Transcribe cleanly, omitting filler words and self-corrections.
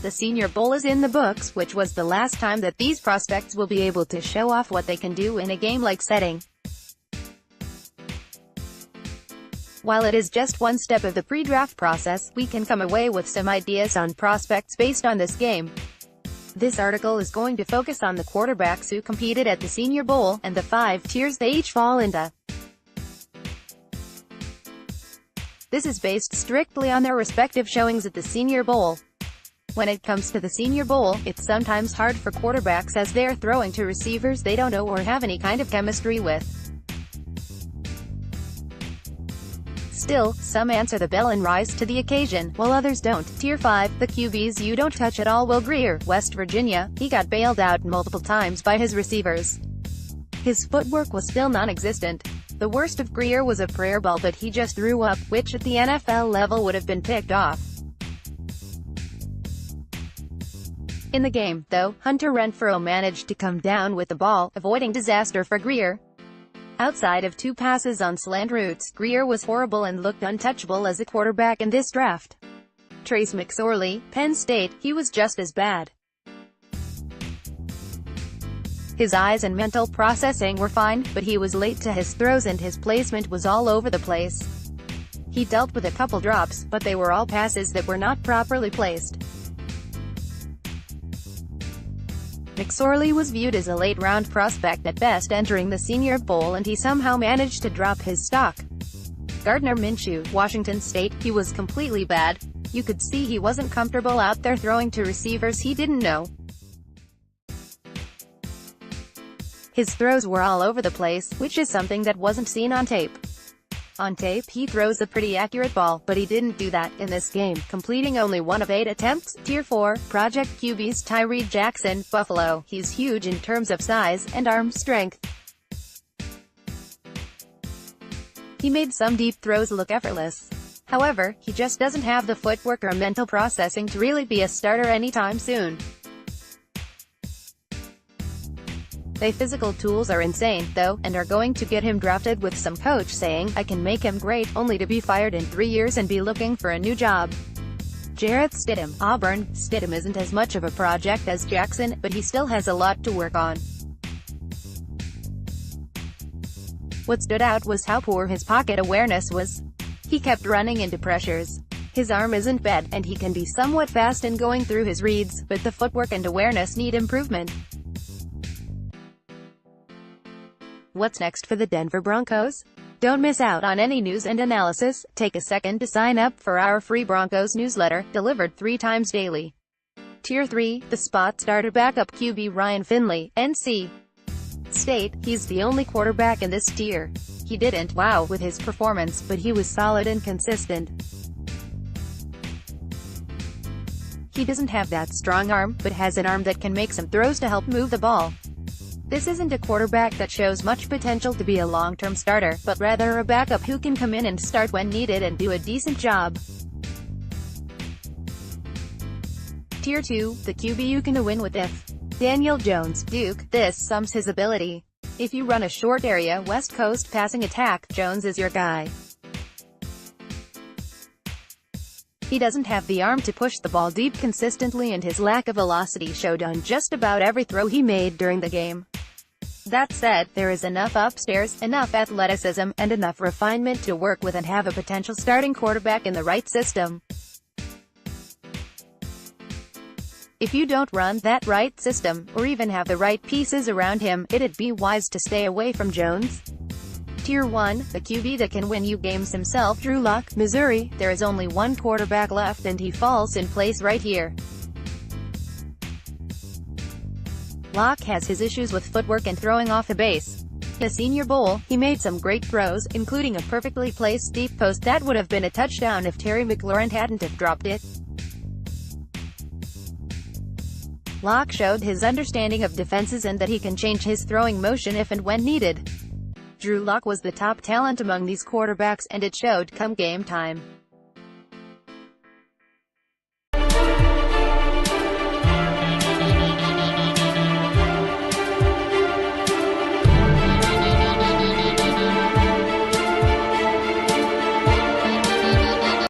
The Senior Bowl is in the books, which was the last time that these prospects will be able to show off what they can do in a game-like setting. While it is just one step of the pre-draft process, we can come away with some ideas on prospects based on this game. This article is going to focus on the quarterbacks who competed at the Senior Bowl, and the 5 tiers they each fall into. This is based strictly on their respective showings at the Senior Bowl. When it comes to the Senior Bowl, it's sometimes hard for quarterbacks as they're throwing to receivers they don't know or have any kind of chemistry with. Still, some answer the bell and rise to the occasion, while others don't. Tier 5, the QBs you don't touch at all. Will Grier, West Virginia, he got bailed out multiple times by his receivers. His footwork was still non-existent. The worst of Grier was a prayer ball that he just threw up, which at the NFL level would have been picked off. In the game, though, Hunter Renfrow managed to come down with the ball, avoiding disaster for Grier. Outside of 2 passes on slant routes, Grier was horrible and looked untouchable as a quarterback in this draft. Trace McSorley, Penn State, he was just as bad. His eyes and mental processing were fine, but he was late to his throws and his placement was all over the place. He dealt with a couple drops, but they were all passes that were not properly placed. McSorley was viewed as a late-round prospect at best entering the Senior Bowl, and he somehow managed to drop his stock. Gardner Minshew, Washington State, he was completely bad. You could see he wasn't comfortable out there throwing to receivers he didn't know. His throws were all over the place, which is something that wasn't seen on tape. On tape, he throws a pretty accurate ball, but he didn't do that in this game, completing only 1 of 8 attempts. Tier 4, Project QBs. Tyree Jackson, Buffalo, he's huge in terms of size and arm strength. He made some deep throws look effortless. However, he just doesn't have the footwork or mental processing to really be a starter anytime soon. The physical tools are insane, though, and are going to get him drafted with some coach saying, "I can make him great," only to be fired in 3 years and be looking for a new job. Jarrett Stidham, Auburn. Stidham isn't as much of a project as Jackson, but he still has a lot to work on. What stood out was how poor his pocket awareness was. He kept running into pressures. His arm isn't bad, and he can be somewhat fast in going through his reads, but the footwork and awareness need improvement. What's next for the Denver Broncos? Don't miss out on any news and analysis. Take a second to sign up for our free Broncos newsletter, delivered 3 times daily. Tier 3, the spot starter backup QB Ryan Finley, NC State, he's the only quarterback in this tier. He didn't wow with his performance, but he was solid and consistent. He doesn't have that strong arm, but has an arm that can make some throws to help move the ball. This isn't a quarterback that shows much potential to be a long-term starter, but rather a backup who can come in and start when needed and do a decent job. Tier 2, the QB you can win with if. Daniel Jones, Duke, this sums his ability. If you run a short area West Coast passing attack, Jones is your guy. He doesn't have the arm to push the ball deep consistently, and his lack of velocity showed on just about every throw he made during the game. That said, there is enough upstairs, enough athleticism, and enough refinement to work with and have a potential starting quarterback in the right system. If you don't run that right system, or even have the right pieces around him, it'd be wise to stay away from Jones. Tier 1, the QB that can win you games himself. Drew Lock, Missouri, there is only one quarterback left and he falls in place right here. Lock has his issues with footwork and throwing off the base. In the Senior Bowl, he made some great throws, including a perfectly placed deep post that would have been a touchdown if Terry McLaurin hadn't have dropped it. Lock showed his understanding of defenses and that he can change his throwing motion if and when needed. Drew Lock was the top talent among these quarterbacks, and it showed come game time.